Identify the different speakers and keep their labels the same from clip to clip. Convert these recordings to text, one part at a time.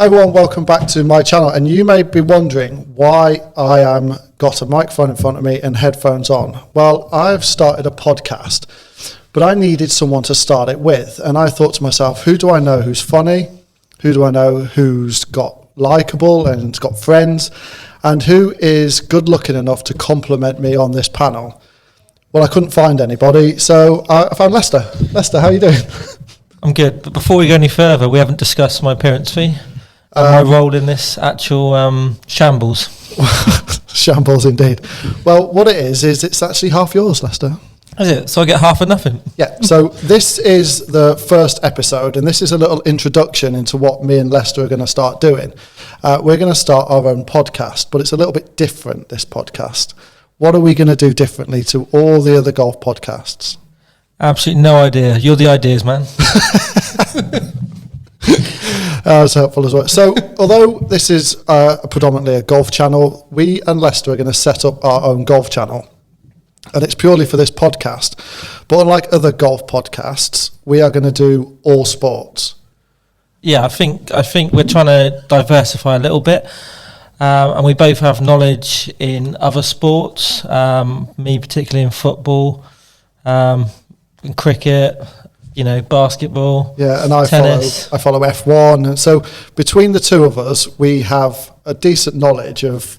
Speaker 1: Everyone, welcome back to my channel. And you may be wondering why I am got a microphone in front of me and headphones on. Well, I've started a podcast, but I needed someone to start it with. And I thought to myself, who do I know who's funny? Who do I know who's got likable and got friends? And who is good looking enough to compliment me on this panel? Well, I couldn't find anybody, so I found Lester. Lester, how are you doing?
Speaker 2: I'm good, but before we go any further, we haven't discussed my appearance fee and my role in this actual shambles.
Speaker 1: Shambles indeed. Well, what it is it's actually half yours, Lester.
Speaker 2: Is it? So I get half or nothing?
Speaker 1: Yeah, so this is the first episode, and this is a little introduction into what me and Lester are going to start doing. We're going to start our own podcast, but it's a little bit different, this podcast. What are we going to do differently to all the other golf podcasts?
Speaker 2: Absolutely no idea. You're the ideas, man.
Speaker 1: That's helpful as well. So, although this is predominantly a golf channel, we and Lester are going to set up our own golf channel. And it's purely for this podcast. But unlike other golf podcasts, we are going to do all sports.
Speaker 2: Yeah, I think we're trying to diversify a little bit. And we both have knowledge in other sports, me particularly in football, in cricket, basketball,
Speaker 1: and I
Speaker 2: tennis.
Speaker 1: follow F1. And so between the two of us, we have a decent knowledge of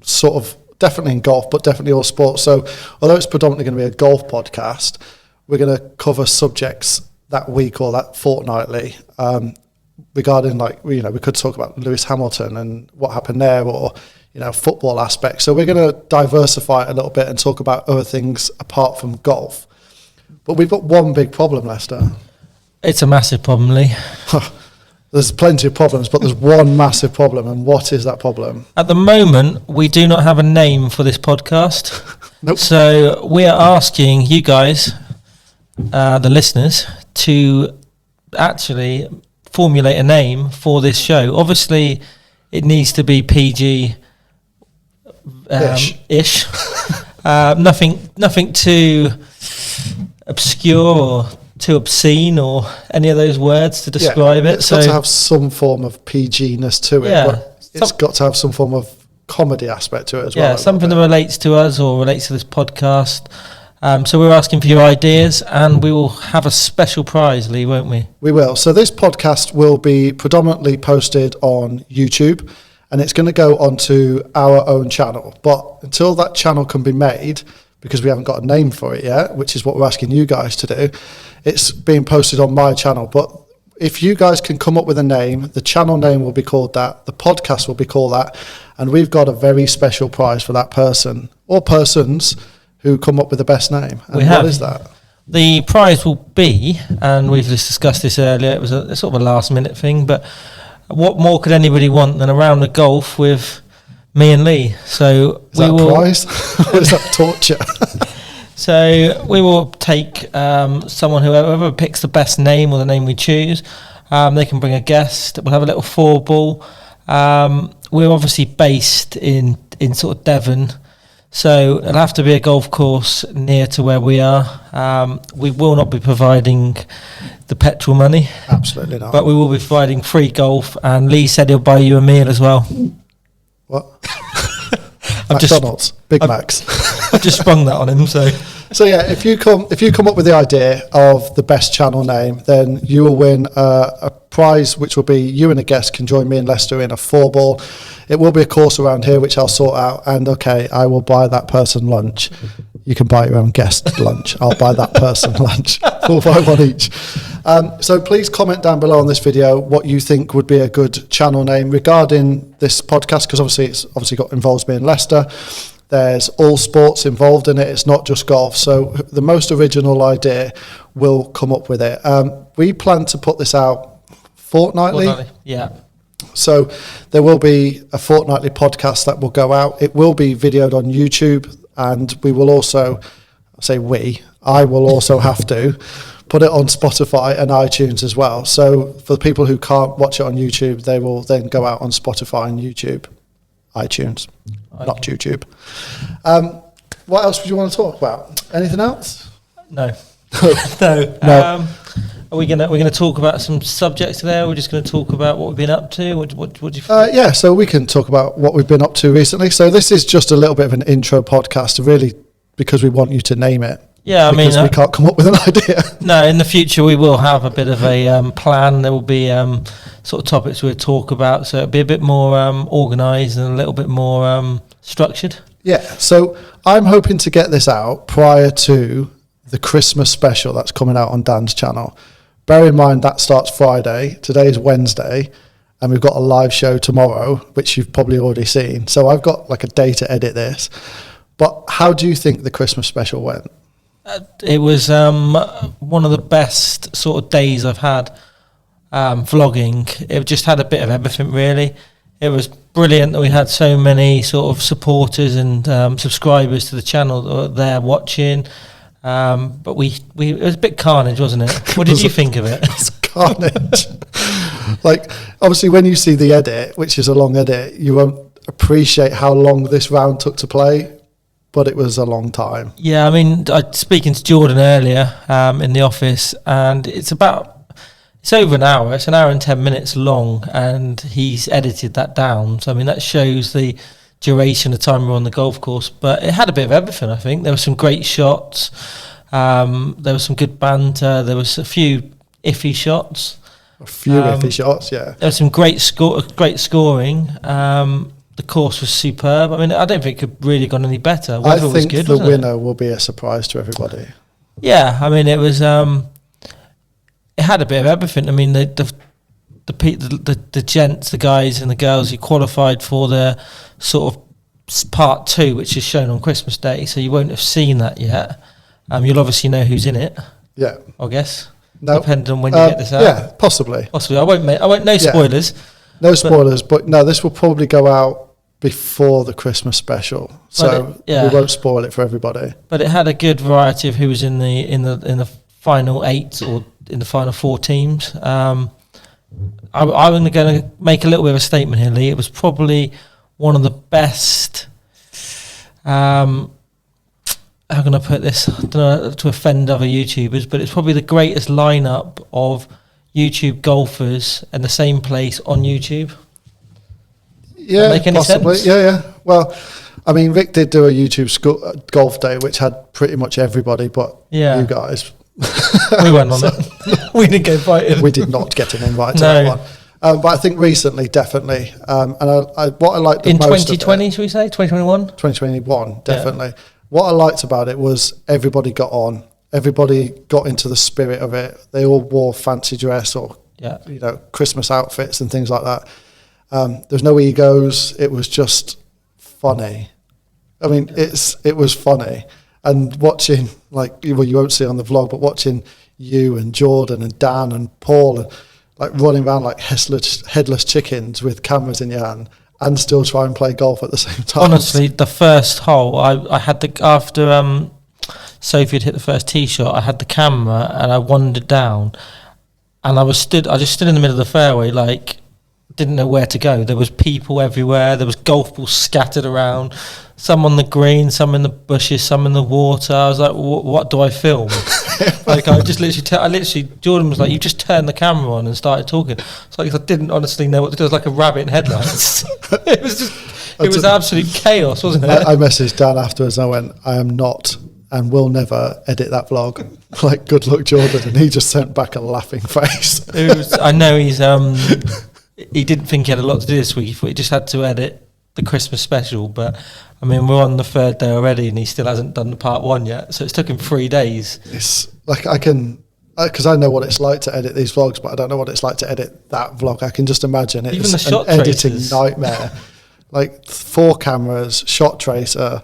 Speaker 1: sort of definitely in golf, but definitely all sports. So although it's predominantly going to be a golf podcast, we're going to cover subjects that week or that fortnightly, regarding we could talk about Lewis Hamilton and what happened there, or football aspects. So we're going to diversify it a little bit and talk about other things apart from golf. But we've got one big problem, Lester.
Speaker 2: It's a massive problem, Lee.
Speaker 1: There's plenty of problems, but there's one massive problem. And what is that problem?
Speaker 2: At the moment, we do not have a name for this podcast.
Speaker 1: Nope.
Speaker 2: So we are asking you guys, the listeners, to actually formulate a name for this show. Obviously, it needs to be PG ish. Nothing too obscure or too obscene or any of those words to describe it.
Speaker 1: It's got to have some form of PG-ness to it, but it's got to have some form of comedy aspect to it as well.
Speaker 2: Yeah, something that relates to us or relates to this podcast. So we're asking for your ideas, and we will have a special prize, Lee, won't we?
Speaker 1: We will. So this podcast will be predominantly posted on YouTube, and it's going to go onto our own channel. But until that channel can be made, because we haven't got a name for it yet, which is what we're asking you guys to do, it's being posted on my channel. But if you guys can come up with a name, the channel name will be called that, the podcast will be called that, and we've got a very special prize for that person or persons who come up with the best name. And what is that?
Speaker 2: The prize will be, and we've just discussed this earlier, it was a sort of a last minute thing, but what more could anybody want than a round of golf with me and Lee? So
Speaker 1: is that a prize? Or is that torture?
Speaker 2: So we will take whoever picks the best name or the name we choose. They can bring a guest. We'll have a little 4-ball. We're obviously based in sort of Devon, so it'll have to be a golf course near to where we are. We will not be providing the petrol money.
Speaker 1: Absolutely not.
Speaker 2: But we will be providing free golf, and Lee said he'll buy you a meal as well.
Speaker 1: What? McDonald's, Big Macs.
Speaker 2: I've just sprung that on him.
Speaker 1: So yeah, if you come up with the idea of the best channel name, then you will win a prize, which will be you and a guest can join me and Lester in a 4-ball. It will be a course around here, which I'll sort out. And I will buy that person lunch. You can buy your own guest lunch. I'll buy that person lunch. We'll buy one each. So please comment down below on this video what you think would be a good channel name regarding this podcast, because obviously it's involves me and Lester. There's all sports involved in it. It's not just golf. So the most original idea will come up with it. We plan to put this out fortnightly.
Speaker 2: Yeah.
Speaker 1: So there will be a fortnightly podcast that will go out. It will be videoed on YouTube, and we will also, I will also have to put it on Spotify and iTunes as well. So for the people who can't watch it on YouTube, they will then go out on Spotify and YouTube, iTunes, not YouTube. What else would you want to talk about? Anything else?
Speaker 2: No.
Speaker 1: No.
Speaker 2: Are we gonna talk about some subjects today? Or we're just gonna talk about what we've been up to. What do you think?
Speaker 1: Yeah, so we can talk about what we've been up to recently. So this is just a little bit of an intro podcast, really, because we want you to name it.
Speaker 2: Yeah,
Speaker 1: because we can't come up with an idea.
Speaker 2: No, in the future we will have a bit of a plan. There will be sort of topics we'll talk about, so it'll be a bit more organised and a little bit more structured.
Speaker 1: Yeah, so I'm hoping to get this out prior to the Christmas special that's coming out on Dan's channel. Bear in mind that starts Friday. Today is Wednesday, and we've got a live show tomorrow, which you've probably already seen. So I've got like a day to edit this. But how do you think the Christmas special went?
Speaker 2: It was one of the best sort of days I've had vlogging. It just had a bit of everything, really. It was brilliant that we had so many sort of supporters and subscribers to the channel that were there watching. But it was a bit carnage, wasn't it? What did you think of it?
Speaker 1: It's carnage. Like, obviously, when you see the edit, which is a long edit, you won't appreciate how long this round took to play. But it was a long time.
Speaker 2: Yeah, I mean, I was speaking to Jordan earlier in the office, and it's over an hour. It's an hour and 10 minutes long, and he's edited that down. So, I mean, that shows the duration of time we were on the golf course. But it had a bit of everything, I think. There were some great shots. There was some good banter. There was a few iffy shots.
Speaker 1: A few iffy shots, yeah.
Speaker 2: There was some great scoring. The course was superb. I mean, I don't think it could really gone any better.
Speaker 1: I think the winner will be a surprise to everybody.
Speaker 2: Yeah, I mean, it was. It had a bit of everything. I mean, the gents, the guys, and the girls who qualified for the sort of part 2, which is shown on Christmas Day. So you won't have seen that yet. You'll obviously know who's in it. Yeah, I guess. No, depending on when you get this out.
Speaker 1: Yeah, possibly.
Speaker 2: I won't. No spoilers.
Speaker 1: No spoilers, but no, this will probably go out before the Christmas special, so we won't spoil it for everybody.
Speaker 2: But it had a good variety of who was in the final 8 or in the final 4 teams. I'm going to make a little bit of a statement here, Lee. It was probably one of the best. How can I put this? I don't know to offend other YouTubers, but it's probably the greatest lineup of YouTube golfers in the same place on YouTube.
Speaker 1: Yeah, make any possibly. Sense? Yeah. Well, I mean, Rick did do a YouTube golf day, which had pretty much everybody, but you guys.
Speaker 2: We went on it. We didn't get invited.
Speaker 1: We did not get an invite to that one. But I think recently, definitely. And what I liked the
Speaker 2: in
Speaker 1: most
Speaker 2: 2020, should we say? 2021?
Speaker 1: 2021, definitely. Yeah. What I liked about it was everybody got on. Everybody got into the spirit of it. They all wore fancy dress or Christmas outfits and things like that. There's no egos. It was just funny. I mean, it was funny. And watching, you won't see on the vlog, but watching you and Jordan and Dan and Paul and running around like headless chickens with cameras in your hand and still try and play golf at the same time.
Speaker 2: Honestly, the first hole, I had after Sophie had hit the first tee shot, I had the camera and I wandered down and I just stood in the middle of the fairway, didn't know where to go. There was people everywhere. There was golf balls scattered around, some on the green, some in the bushes, some in the water. I was like, what do I film? Jordan was like, you just turned the camera on and started talking. It's like I didn't honestly know what to do. It was like a rabbit in headlights. It was absolute chaos, wasn't it?
Speaker 1: I messaged Dan afterwards and I went, I am not and will never edit that vlog. Good luck, Jordan. And he just sent back a laughing face.
Speaker 2: I know he didn't think he had a lot to do this week. He thought he just had to edit the Christmas special. But, I mean, we're on the 3rd day already and he still hasn't done the part 1 yet. So it's took him 3 days.
Speaker 1: It's because I know what it's like to edit these vlogs, but I don't know what it's like to edit that vlog. I can just imagine it's an editing nightmare. 4 cameras, shot tracer.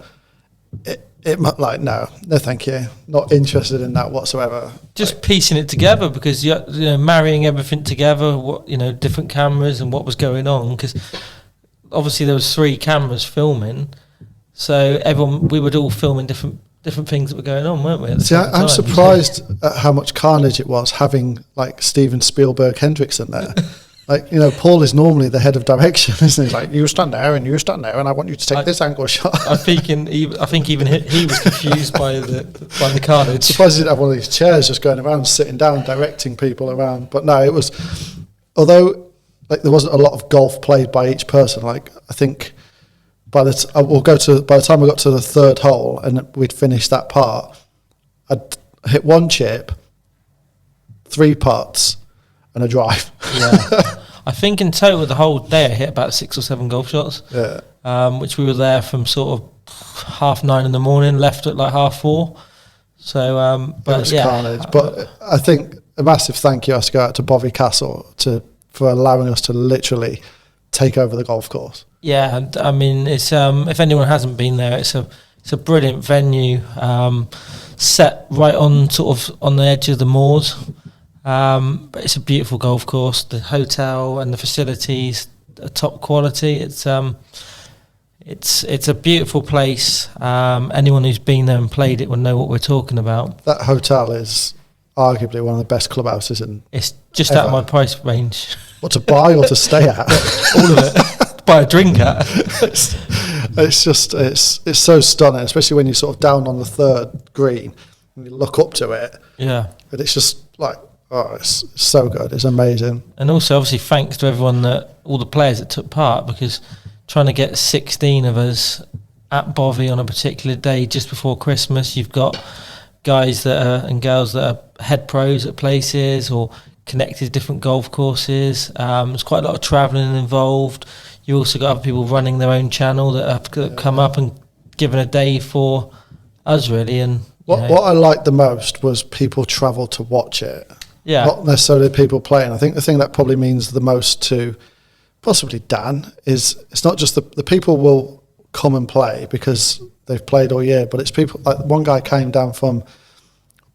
Speaker 1: No, thank you. Not interested in that whatsoever.
Speaker 2: Just piecing it together because marrying everything together. Different cameras and what was going on because obviously there was 3 cameras filming, so we were all filming different things that were going on, weren't we?
Speaker 1: See, I'm surprised at how much carnage it was having Steven Spielberg Hendrickson there.
Speaker 2: Yeah.
Speaker 1: Paul is normally the head of direction, isn't he? Like, you stand there and you stand there, and I want you to take this angle shot.
Speaker 2: I think even he was confused by the carnage.
Speaker 1: Surprised he didn't have one of these chairs just going around, sitting down, directing people around. But no, it was, although there wasn't a lot of golf played by each person. I think by the time I got to the third hole and we'd finished that part, I'd hit one chip, 3 putts, and a drive.
Speaker 2: Yeah. I think in total the whole day I hit about 6 or 7 golf shots.
Speaker 1: Yeah.
Speaker 2: Which we were there from sort of 9:30 in the morning, left at like 4:30. So, but
Speaker 1: it was
Speaker 2: yeah.
Speaker 1: carnage. But I think a massive thank you has to go out to Bovey Castle for allowing us to literally take over the golf course.
Speaker 2: Yeah, and I mean, it's if anyone hasn't been there, it's a brilliant venue, set right on the edge of the moors. But it's a beautiful golf course. The hotel and the facilities are top quality. It's a beautiful place. Anyone who's been there and played it will know what we're talking about.
Speaker 1: That hotel is arguably one of the best clubhouses in.
Speaker 2: It's just
Speaker 1: ever.
Speaker 2: out of my price range.
Speaker 1: What, to buy or to stay at?
Speaker 2: All of it. Buy a drink at.
Speaker 1: It's just it's so stunning, especially when you're sort of down on the third green and you look up to it.
Speaker 2: Yeah.
Speaker 1: And it's just like, oh, it's so good. It's amazing.
Speaker 2: And also, obviously, thanks to all the players that took part, because trying to get 16 of us at Bovey on a particular day just before Christmas, you've got guys and girls that are head pros at places or connected to different golf courses. There's quite a lot of travelling involved. You also got other people running their own channel that have come up and given a day for us, really. And
Speaker 1: what I liked the most was people travel to watch it.
Speaker 2: Yeah.
Speaker 1: Not necessarily people playing. I think the thing that probably means the most to possibly Dan is it's not just the people will come and play because they've played all year, but it's people like one guy came down from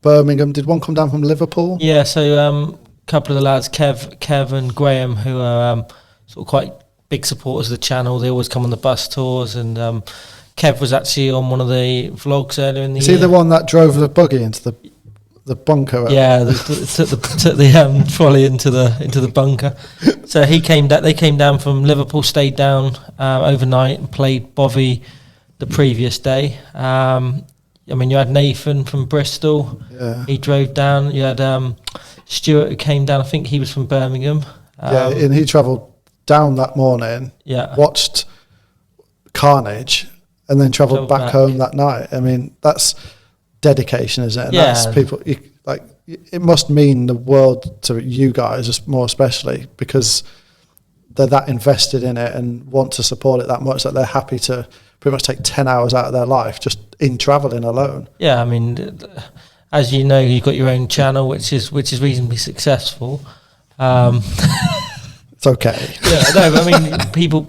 Speaker 1: Birmingham. Did one come down from Liverpool?
Speaker 2: Yeah, so a couple of the lads, Kev and Graham, who are sort of quite big supporters of the channel. They always come on the bus tours, and Kev was actually on one of the vlogs earlier in the year.
Speaker 1: Is he the one that drove the buggy into the bunker?
Speaker 2: Yeah, took the trolley into the bunker. So they came down from Liverpool, stayed down overnight, and played Bovey the previous day. I mean, you had Nathan from Bristol.
Speaker 1: Yeah.
Speaker 2: He drove down. You had Stuart, who came down. I think he was from Birmingham.
Speaker 1: Yeah, and he travelled down that morning.
Speaker 2: Yeah.
Speaker 1: Watched Carnage, and then travelled back home that night. I mean, that's dedication, isn't it? And
Speaker 2: yeah.
Speaker 1: That's people it must mean the world to you guys, more especially because they're that invested in it and want to support it that much that they're happy to pretty much take 10 hours out of their life just in travelling alone.
Speaker 2: Yeah, I mean, as you know, you've got your own channel, which is reasonably successful.
Speaker 1: It's okay.
Speaker 2: Yeah, no, but I mean, people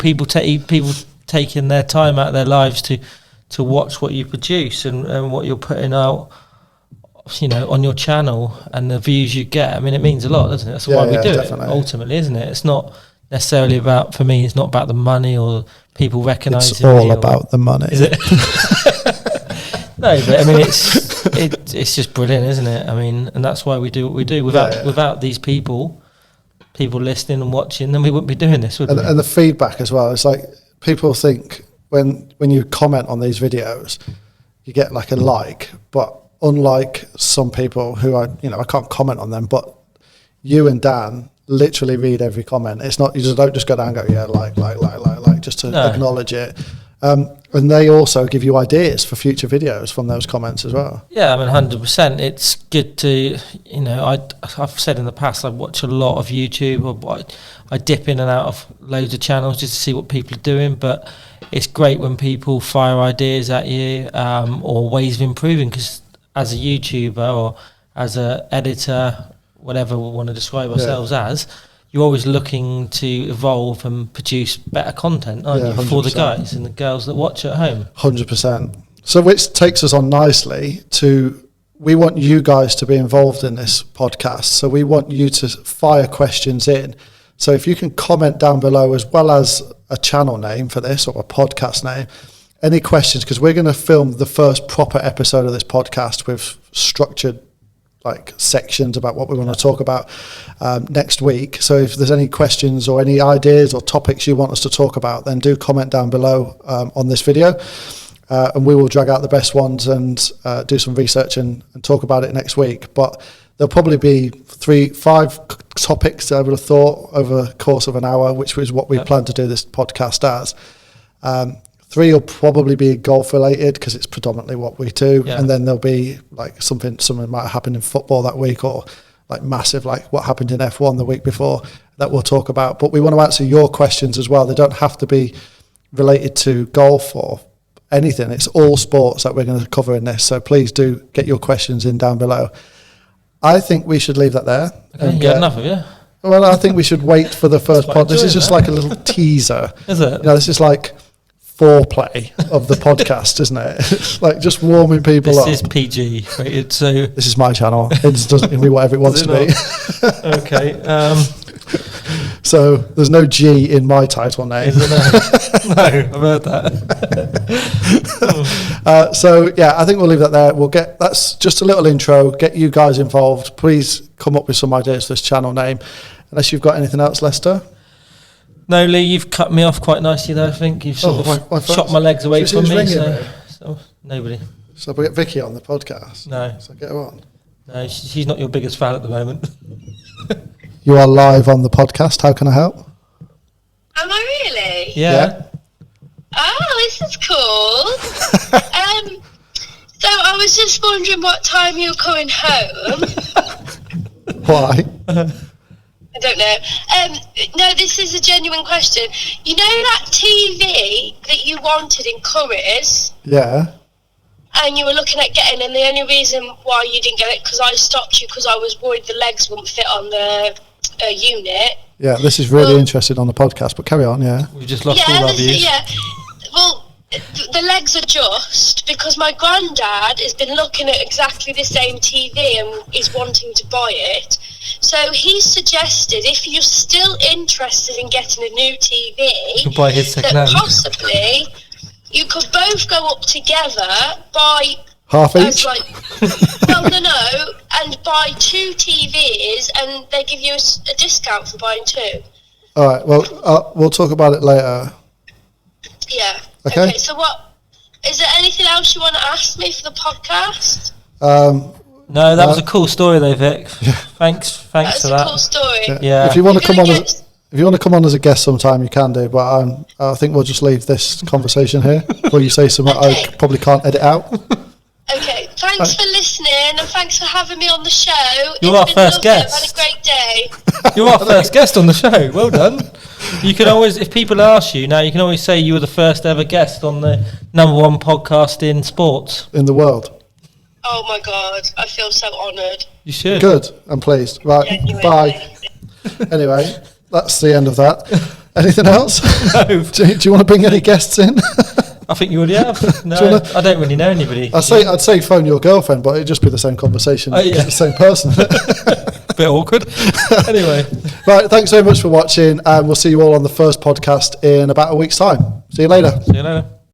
Speaker 2: taking their time out of their lives to watch what you produce and what you're putting out, on your channel, and the views you get. I mean, it means a lot, doesn't it? That's why we do definitely. It ultimately, isn't it? It's not necessarily about, for me, it's not about the money or people recognising.
Speaker 1: It's all about the money.
Speaker 2: Is it? No, but I mean, it's just brilliant, isn't it? I mean, and that's why we do what we do. Without these people listening and watching, then we wouldn't be doing this, would we?
Speaker 1: And the feedback as well. It's like people think when you comment on these videos, you get like a like, but unlike some people who I can't comment on them, but you and Dan literally read every comment. It's not, you don't just go down and go, yeah, like, just to acknowledge it. And they also give you ideas for future videos from those comments as well.
Speaker 2: Yeah, I mean, 100%. It's good to, I've said in the past, I watch a lot of YouTube, or I dip in and out of loads of channels just to see what people are doing, but it's great when people fire ideas at you, or ways of improving, because as a YouTuber or as an editor, whatever we want to describe ourselves as, you're always looking to evolve and produce better content, aren't you, for the guys and the girls that watch at home.
Speaker 1: 100%. So which takes us on nicely to, we want you guys to be involved in this podcast. So we want you to fire questions in. So if you can comment down below, as well as a channel name for this or a podcast name, any questions, because we're going to film the first proper episode of this podcast with structured like sections about what we want to talk about next week. So if there's any questions or any ideas or topics you want us to talk about, then do comment down below on this video, and we will drag out the best ones and do some research and talk about it next week. But there'll probably be 3-5 topics I would have thought over the course of an hour, which was what we plan to do this podcast as. 3 will probably be golf related because it's predominantly what we do, and then there'll be like something might happen in football that week, or like massive, like what happened in F1 the week before, that we'll talk about. But we want to answer your questions as well. They don't have to be related to golf or anything. It's all sports that we're going to cover in this. So please do get your questions in down below. I think we should leave that there.
Speaker 2: Okay, you had enough of you?
Speaker 1: Well, I think we should wait for the first pod. This is just like a little teaser.
Speaker 2: Is it?
Speaker 1: This is like foreplay of the podcast, isn't it? It's like just warming people up.
Speaker 2: This is PG rated, so
Speaker 1: this is my channel. It doesn't be whatever it wants to be.
Speaker 2: Okay.
Speaker 1: So there's no G in my title name.
Speaker 2: No, I've heard that.
Speaker 1: So yeah, I think we'll leave that there. That's just a little intro. Get you guys involved. Please come up with some ideas for this channel name. Unless you've got anything else, Lester.
Speaker 2: No, Lee, you've cut me off quite nicely there. I think you've sort of shot my legs away from me. So nobody.
Speaker 1: So we get Vicky on the podcast.
Speaker 2: No.
Speaker 1: So get her on.
Speaker 2: No, she's not your biggest fan at the moment.
Speaker 1: You are live on the podcast. How can I help?
Speaker 3: Am I really?
Speaker 2: Yeah.
Speaker 3: Oh, this is cool. So I was just wondering what time you were coming home.
Speaker 1: Why?
Speaker 3: I don't know. No, this is a genuine question. You know that TV that you wanted in Curry's?
Speaker 1: Yeah.
Speaker 3: And you were looking at getting, and the only reason why you didn't get it because I stopped you because I was worried the legs wouldn't fit on the unit.
Speaker 1: Yeah, this is really interesting on the podcast, but carry on, yeah.
Speaker 2: We've just lost all our views.
Speaker 3: Yeah, well, the legs adjust because my granddad has been looking at exactly the same TV and is wanting to buy it. So he suggested if you're still interested in getting a new TV,
Speaker 2: you can buy his second hand.
Speaker 3: Possibly you could both go up together, buy
Speaker 1: half each?
Speaker 3: No, and buy 2 TVs and they give you a discount for buying 2.
Speaker 1: All right, well, we'll talk about it later.
Speaker 3: Yeah.
Speaker 1: Okay,
Speaker 3: so what, is there anything else you want to ask me for the podcast?
Speaker 2: No, that was a cool story though, Vic.
Speaker 1: Yeah.
Speaker 2: Thanks for that.
Speaker 3: That's a cool story.
Speaker 2: Yeah.
Speaker 1: If you want to come on as a guest sometime, you can do. But I think we'll just leave this conversation here before you say something I probably can't edit out.
Speaker 3: Okay, thanks for listening and thanks for having me on the show.
Speaker 2: You're our first guest.
Speaker 3: I've had a great day.
Speaker 2: You're our first guest on the show. Well done. You can always, if people ask you now, you can always say you were the first ever guest on the #1 podcast in sports
Speaker 1: in the world.
Speaker 3: Oh my God, I feel so honoured.
Speaker 2: You should.
Speaker 1: Good, I'm pleased. Right, bye. Anyway, that's the end of that. Anything else?
Speaker 2: No.
Speaker 1: Do you want to bring any guests in?
Speaker 2: I think you already have. No, I don't really know anybody.
Speaker 1: I'd say phone your girlfriend, but it'd just be the same conversation.
Speaker 2: Oh, yeah.
Speaker 1: It's the same person.
Speaker 2: Bit awkward. Anyway.
Speaker 1: Right, thanks so much for watching, and we'll see you all on the first podcast in about a week's time. See you later.
Speaker 2: See you later.